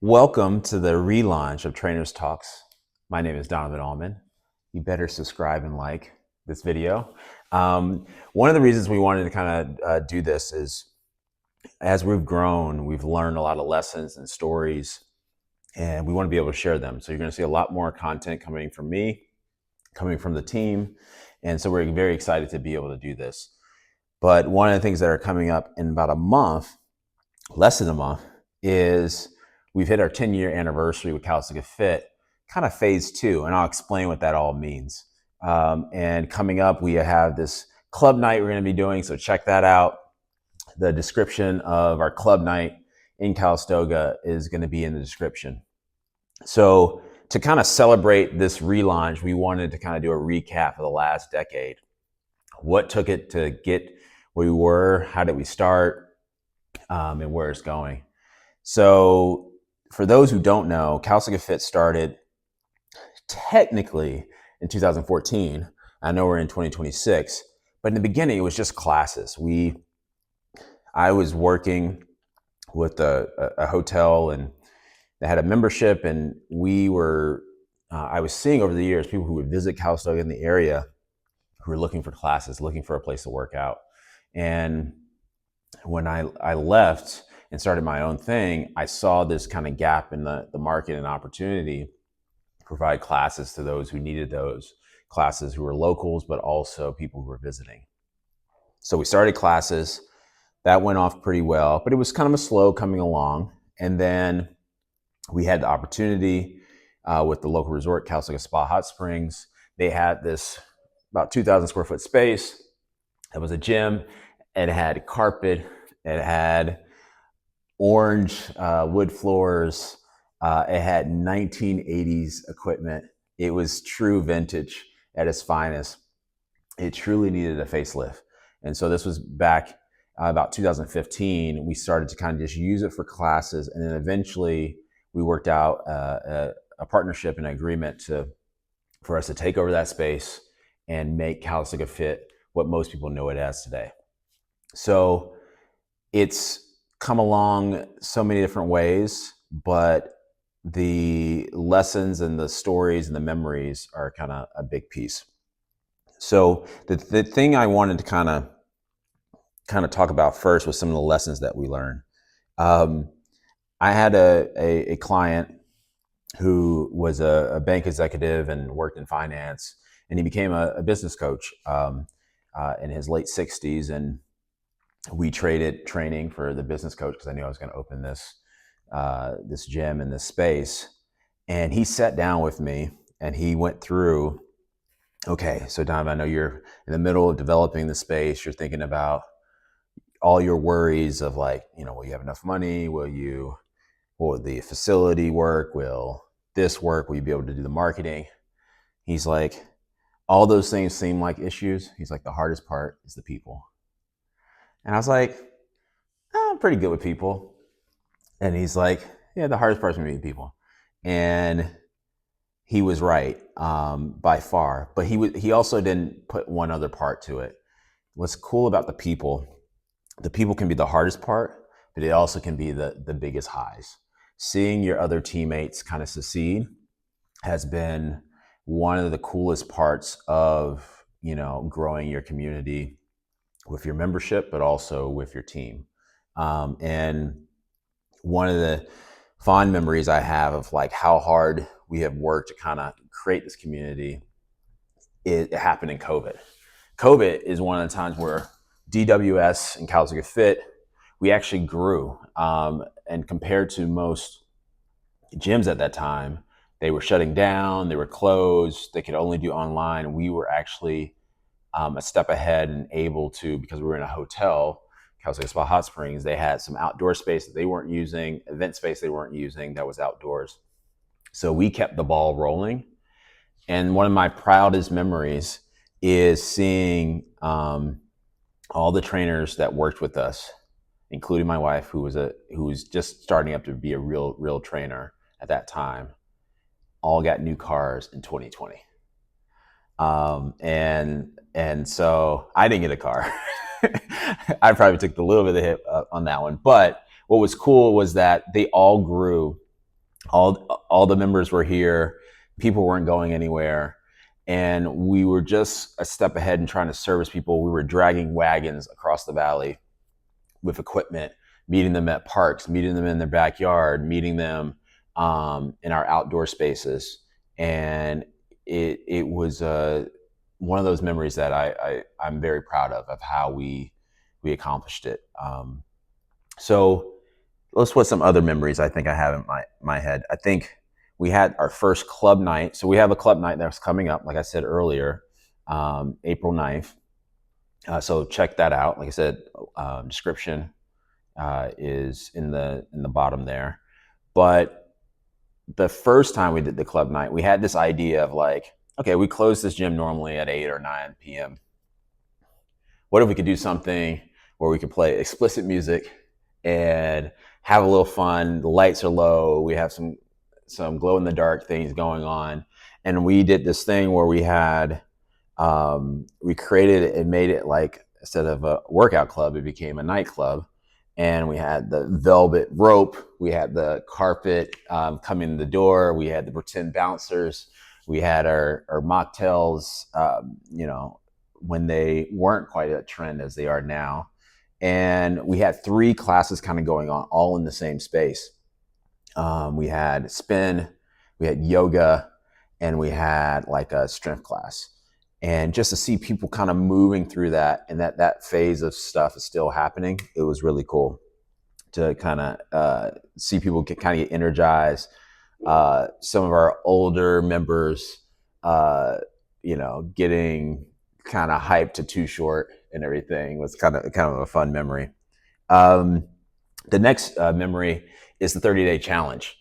Welcome to the relaunch of Trainers Talks. My name is Donavan Almond. You better subscribe and like this video. One of the reasons we wanted to kind of do this is as we've grown, we've learned a lot of lessons and stories, and we want to be able to share them. So you're going to see a lot more content coming from me, coming from the team. And so we're very excited to be able to do this. But one of the things that are coming up in about a month, less than a month, is we've hit our 10-year anniversary with Calistoga Fit, kind of phase 2, and I'll explain what that all means. And coming up, we have this club night we're going to be doing, so check that out. The description of our club night in Calistoga is going to be in the description. So to kind of celebrate this relaunch, we wanted to kind of do a recap of the last decade. What took it to get where we were? How did we start? And where it's going. So for those who don't know, Calistoga Fit started technically in 2014. I know we're in 2026, but in the beginning it was just classes. I was working with a hotel, and they had a membership, and I was seeing over the years people who would visit Calistoga in the area who were looking for classes, looking for a place to work out. And when I left and started my own thing, I saw this kind of gap in the market and opportunity to provide classes to those who needed those classes, who were locals, but also people who were visiting. So we started classes. That went off pretty well, but it was kind of a slow coming along. And then we had the opportunity with the local resort, Calistoga Spa Hot Springs. They had this about 2,000 square foot space. It was a gym. It had carpet. It had orange wood floors. It had 1980s equipment. It was true vintage at its finest. It truly needed a facelift. And so this was back about 2015. We started to kind of just use it for classes. And then eventually we worked out a partnership and agreement for us to take over that space and make Calistoga Fit what most people know it as today. So it's come along so many different ways, but the lessons and the stories and the memories are kind of a big piece. So the thing I wanted to kind of talk about first was some of the lessons that we learned. I had a client who was a bank executive and worked in finance, and he became a business coach in his late 60s. And we traded training for the business coach because I knew I was going to open this gym in this space. And he sat down with me and he went through, okay, so Donovan, I know you're in the middle of developing the space. You're thinking about all your worries of like, will you have enough money? Will the facility work? Will this work? Will you be able to do the marketing? He's like, all those things seem like issues. He's like, the hardest part is the people. And I was like, I'm pretty good with people. And he's like, yeah, the hardest part is meeting people. And he was right by far. But he also didn't put one other part to it. What's cool about the people can be the hardest part, but it also can be the biggest highs. Seeing your other teammates kind of succeed has been one of the coolest parts of, growing your community with your membership, but also with your team. And one of the fond memories I have of like how hard we have worked to kind of create this community, it happened in COVID. COVID is one of the times where DWS and Calistoga Fit, we actually grew. And compared to most gyms at that time, they were shutting down, they were closed, they could only do online. And we were actually a step ahead and able to, because we were in a hotel, Calistoga Spa Hot Springs, they had some outdoor space that they weren't using, event space they weren't using that was outdoors. So we kept the ball rolling. And one of my proudest memories is seeing all the trainers that worked with us, including my wife, who was just starting up to be a real trainer at that time, all got new cars in 2020. And so I didn't get a car. I probably took a little bit of the hit on that one. But what was cool was that they all grew All the members were here. People weren't going anywhere, and we were just a step ahead in trying to service people. We were dragging wagons across the valley with equipment, meeting them at parks, meeting them in their backyard, meeting them in our outdoor spaces, and it was one of those memories that I'm very proud of how we accomplished it. So let's put some other memories I think I have in my head. I think we had our first club night. So we have a club night that's coming up, like I said earlier, April 9th. So check that out. Like I said, description is in the bottom there. But the first time we did the club night, we had this idea of like, okay, we close this gym normally at 8 or 9 p.m. What if we could do something where we could play explicit music and have a little fun? The lights are low. We have some glow in the dark things going on, and we did this thing where we had we created it and made it like instead of a workout club, it became a nightclub. And we had the velvet rope, we had the carpet coming in the door, we had the pretend bouncers, we had our mocktails, when they weren't quite a trend as they are now. And we had 3 classes kind of going on all in the same space. We had spin, we had yoga, and we had like a strength class. And just to see people kind of moving through that and that phase of stuff is still happening, it was really cool to kind of see people kind of get energized. Some of our older members, getting kind of hyped to Too Short and everything was kind of a fun memory. The next memory is the 30-day challenge.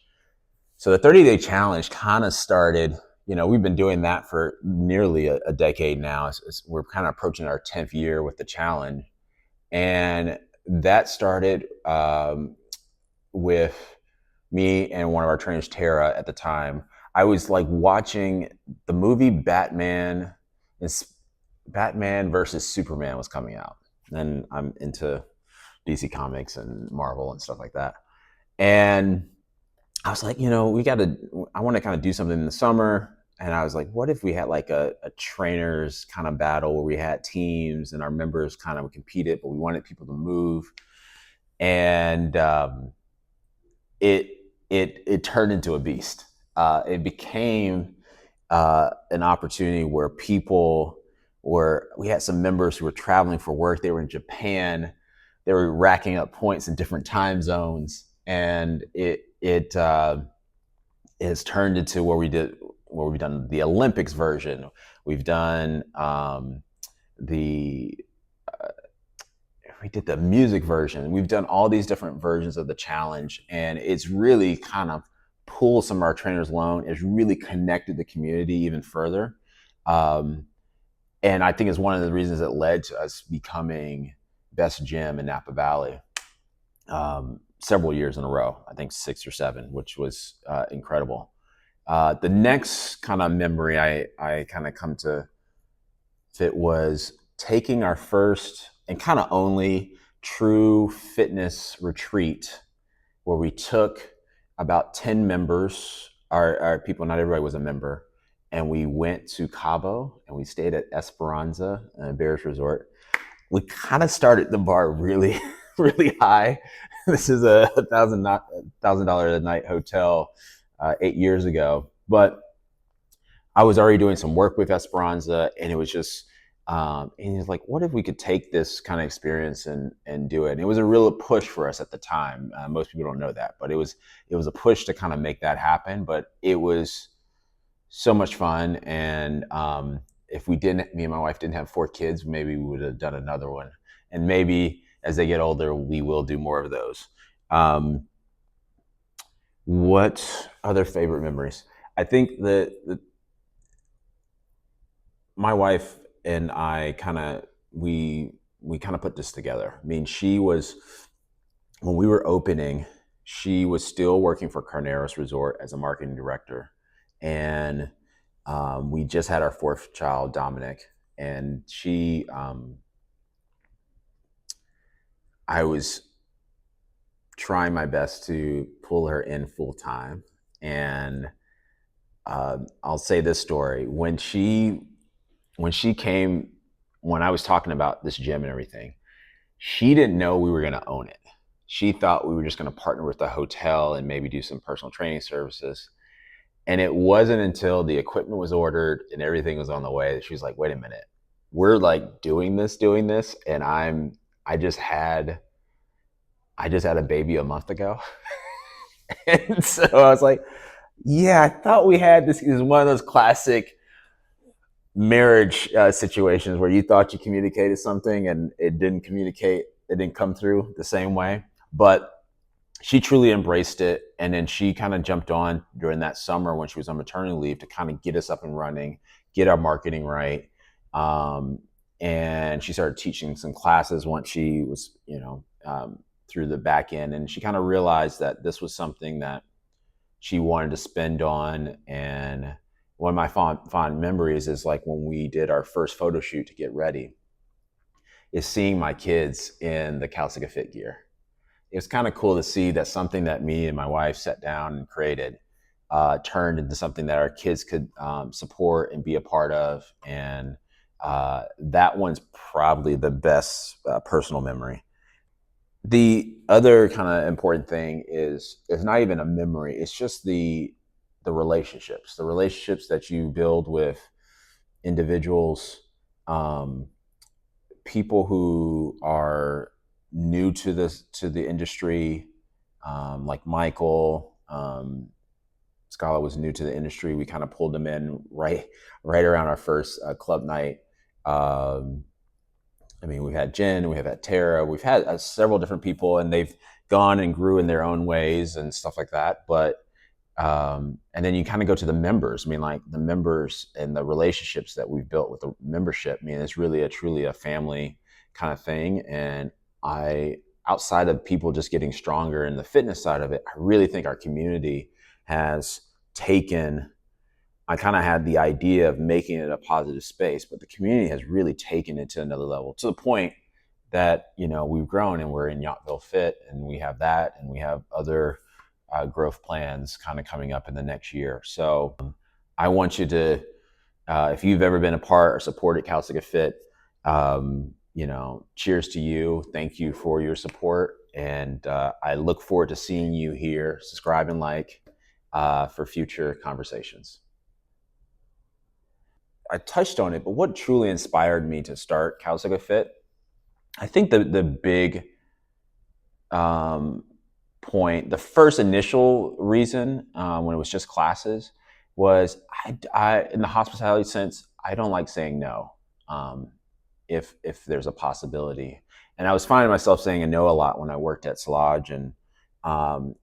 So the 30-day challenge kind of started, we've been doing that for nearly a decade now. We're kind of approaching our 10th year with the challenge. And that started with me and one of our trainers, Tara, at the time. I was like watching the movie Batman versus Superman was coming out. And I'm into DC Comics and Marvel and stuff like that. And I was like, I want to kind of do something in the summer. And I was like, what if we had like a trainers kind of battle where we had teams and our members kind of competed, but we wanted people to move. And it turned into a beast. It became an opportunity where we had some members who were traveling for work. They were in Japan. They were racking up points in different time zones. And it has turned into where we've done the Olympics version. We've done we did the music version. We've done all these different versions of the challenge, and it's really kind of pulled some of our trainers along. It's really connected the community even further. And I think it's one of the reasons that led to us becoming best gym in Napa Valley. Several years in a row, I think 6 or 7, which was incredible. The next kind of memory I kind of come to fit was taking our first and kind of only true fitness retreat where we took about 10 members, our people, not everybody was a member, and we went to Cabo and we stayed at Esperanza Bears Resort. We kind of started the bar really, really high. This is a $1,000 a night hotel 8 years ago, but I was already doing some work with Esperanza, and it was just, and he's like, what if we could take this kind of experience and do it? And it was a real push for us at the time. Most people don't know that, but it was a push to kind of make that happen. But it was so much fun, and if me and my wife didn't have 4 kids, maybe we would have done another one, and maybe as they get older, we will do more of those. What other favorite memories? I think my wife and I we kind of put this together. I mean, when we were opening, she was still working for Carneros Resort as a marketing director, and we just had our 4th child, Dominic, and I was trying my best to pull her in full time, And I'll say this story. When she came, when I was talking about this gym and everything, she didn't know we were going to own it. She thought we were just going to partner with the hotel and maybe do some personal training services. And it wasn't until the equipment was ordered and everything was on the way that she was like, wait a minute, we're like doing this. And I just had, I just had a baby a month ago. And so I was like, yeah, I thought we had this. Is one of those classic marriage situations where you thought you communicated something and it didn't communicate, it didn't come through the same way. But she truly embraced it. And then she kind of jumped on during that summer when she was on maternity leave to kind of get us up and running, get our marketing right. Um, and she started teaching some classes once she was, through the back end. And she kind of realized that this was something that she wanted to spend on. And one of my fond memories is like when we did our first photo shoot to get ready, is seeing my kids in the Calistoga Fit gear. It was kind of cool to see that something that me and my wife sat down and created turned into something that our kids could support and be a part of. And that one's probably the best personal memory. The other kind of important thing is it's not even a memory. It's just the relationships that you build with individuals, um, people who are new to the industry, like Michael. Scala was new to the industry. We kind of pulled them in right around our first club night. Um, I mean, we've had Jen, we have had Tara, we've had several different people, and they've gone and grew in their own ways and stuff like that. But and then you kind of go to the members. I mean, like the members and the relationships that we've built with the membership. I mean, it's really truly a family kind of thing. And outside of people just getting stronger in the fitness side of it, I really think our community has taken. I kind of had the idea of making it a positive space, but the community has really taken it to another level, to the point that we've grown and we're in Yountville Fit, and we have that, and we have other growth plans kind of coming up in the next year. So I want you to, if you've ever been a part or supported Calistoga Fit, cheers to you. Thank you for your support, and I look forward to seeing you here. Subscribe and like for future conversations. I touched on it, but what truly inspired me to start Calistoga Fit, I think the big point, the first initial reason when it was just classes was I in the hospitality sense, I don't like saying no if there's a possibility. And I was finding myself saying a no a lot when I worked at Solage,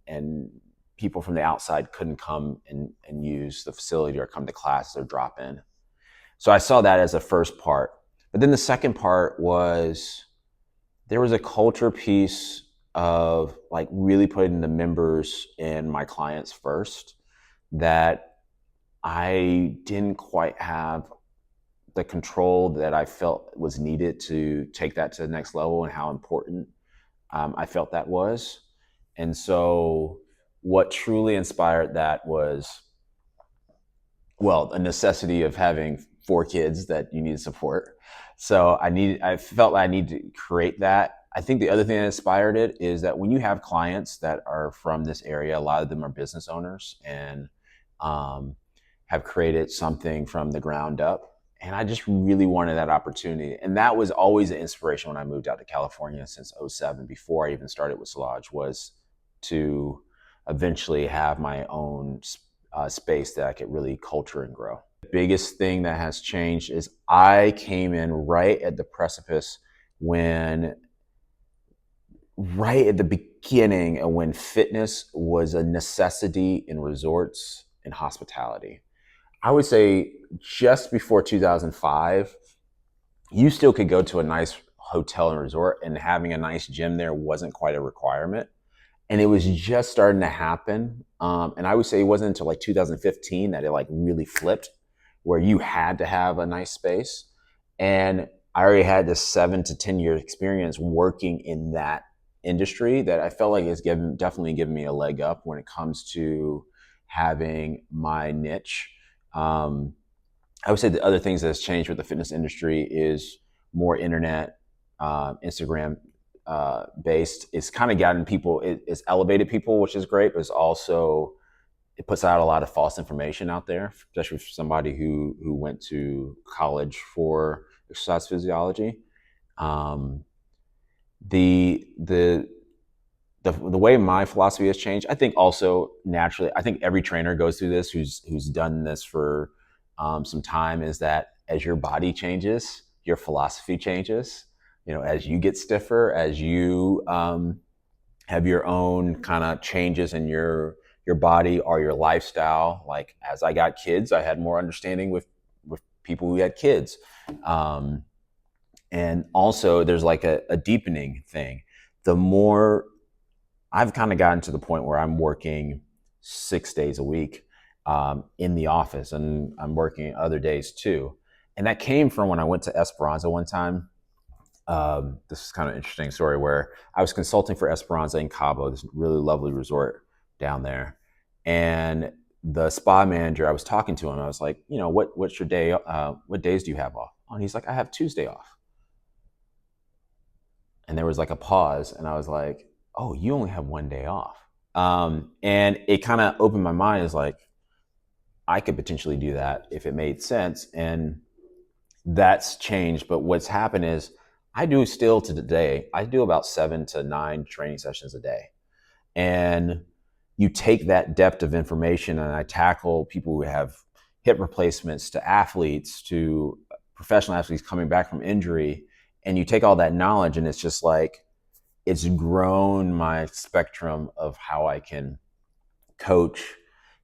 and people from the outside couldn't come and use the facility or come to class or drop in. So I saw that as a first part. But then the second part was there was a culture piece of like really putting the members and my clients first that I didn't quite have the control that I felt was needed to take that to the next level, and how important I felt that was. And so what truly inspired that was, well, a necessity of having 4 kids that you need to support. So I felt like I need to create that. I think the other thing that inspired it is that when you have clients that are from this area, a lot of them are business owners and have created something from the ground up. And I just really wanted that opportunity. And that was always an inspiration when I moved out to California since 2007, before I even started with Solage, was to eventually have my own space that I could really culture and grow. The biggest thing that has changed is I came in right at the precipice right at the beginning of when fitness was a necessity in resorts and hospitality. I would say just before 2005, you still could go to a nice hotel and resort, and having a nice gym there wasn't quite a requirement. And it was just starting to happen. And I would say it wasn't until like 2015 that it like really flipped, where you had to have a nice space. And I already had this 7 to 10 year experience working in that industry that I felt like it's definitely given me a leg up when it comes to having my niche. I would say the other things that's changed with the fitness industry is more internet, Instagram based. It's kind of gotten people, it's elevated people, which is great, but it's also, it puts out a lot of false information out there, especially for somebody who went to college for exercise physiology. Um, the the the way my philosophy has changed, I think also naturally, I think every trainer goes through this who's done this for some time, is that as your body changes, your philosophy changes. As you get stiffer, as you have your own kind of changes in your body or your lifestyle. Like as I got kids, I had more understanding with people who had kids. Um, and also there's like a deepening thing. The more I've kind of gotten to the point where I'm working 6 days a week in the office, and I'm working other days too. And that came from when I went to Esperanza one time. This is kind of an interesting story where I was consulting for Esperanza in Cabo, this really lovely resort down there. And the spa manager, I was talking to him. I was like, what's your day? What days do you have off? And he's like, I have Tuesday off. And there was like a pause, and I was like, oh, you only have one day off. And it kind of opened my mind, as like, I could potentially do that if it made sense. And that's changed. But what's happened is I do still to today, I do about 7 to 9 training sessions a day. And you take that depth of information, and I tackle people who have hip replacements, to athletes, to professional athletes coming back from injury. And you take all that knowledge, and it's just like, it's grown my spectrum of how I can coach,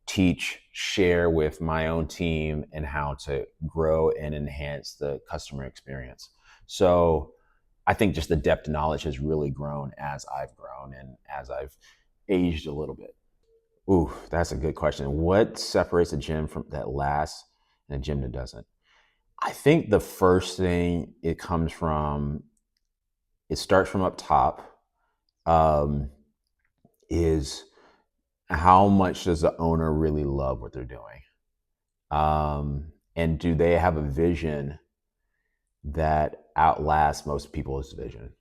teach, share with my own team, and how to grow and enhance the customer experience. So I think just the depth of knowledge has really grown as I've grown and as I've aged a little bit. Ooh, that's a good question. What separates a gym from that lasts and a gym that doesn't? I think the first thing, it starts from up top, um, is how much does the owner really love what they're doing? And do they have a vision that outlasts most people's vision?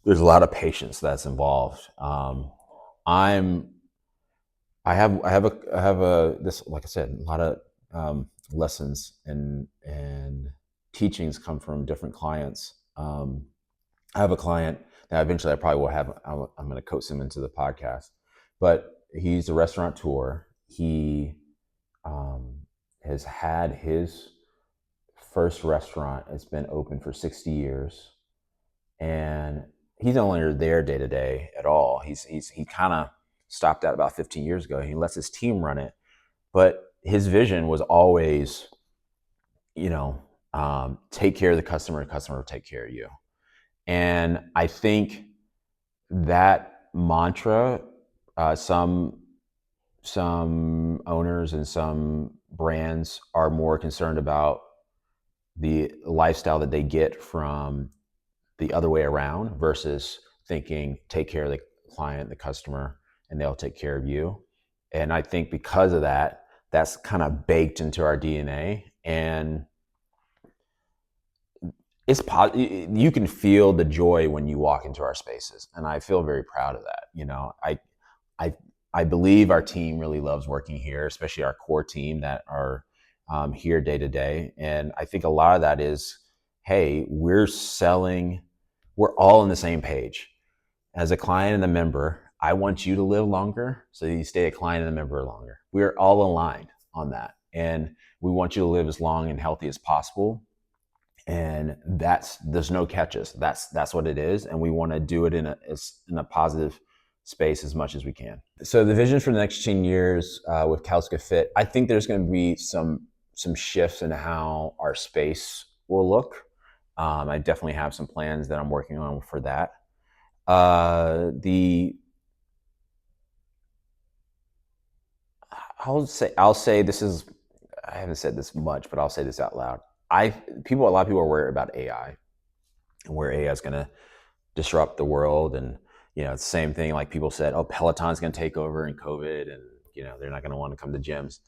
There's a lot of patience that's involved. I'm I have a this, like I said, a lot of lessons and teachings come from different clients. I have a client that eventually I probably will have. I'm going to coach him into the podcast, but he's a restaurateur. He um, has had his first restaurant. It's been open for 60 years, and he's no longer there day to day at all. He kind of stopped that about 15 years ago. He lets his team run it, but his vision was always, take care of the customer will take care of you. And I think that mantra, some owners and some brands are more concerned about the lifestyle that they get from the other way around, versus thinking, take care of the client, the customer, and they'll take care of you. And I think because of that, that's kind of baked into our DNA. And you can feel the joy when you walk into our spaces, and I feel very proud of that. I I believe our team really loves working here, especially our core team that are here day to day. And I think a lot of that is, hey, we're all on the same page. As a client and a member, I want you to live longer, so you stay a client and a member longer. We're all aligned on that, and we want you to live as long and healthy as possible. And there's no catches. That's what it is, and we want to do it in a positive space as much as we can. So the vision for the next 10 years with Calistoga Fit, I think there's going to be some shifts in how our space will look. I definitely have some plans that I'm working on for that. I'll say this is, I haven't said this much, but I'll say this out loud. A lot of people are worried about AI and where AI is going to disrupt the world. And, it's the same thing. Like people said, oh, Peloton's going to take over in COVID. And they're not going to want to come to gyms.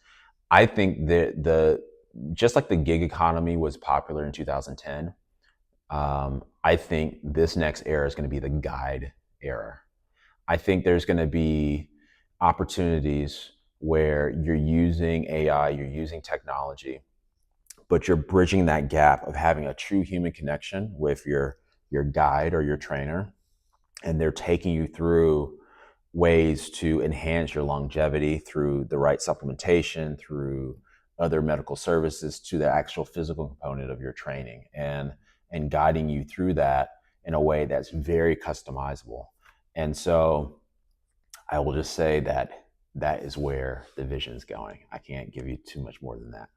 I think that just like the gig economy was popular in 2010, I think this next era is going to be the guide era. I think there's going to be opportunities where you're using AI, you're using technology, but you're bridging that gap of having a true human connection with your guide or your trainer, and they're taking you through ways to enhance your longevity through the right supplementation, through other medical services, to the actual physical component of your training, and guiding you through that in a way that's very customizable. And so I will just say that that is where the vision is going. I can't give you too much more than that.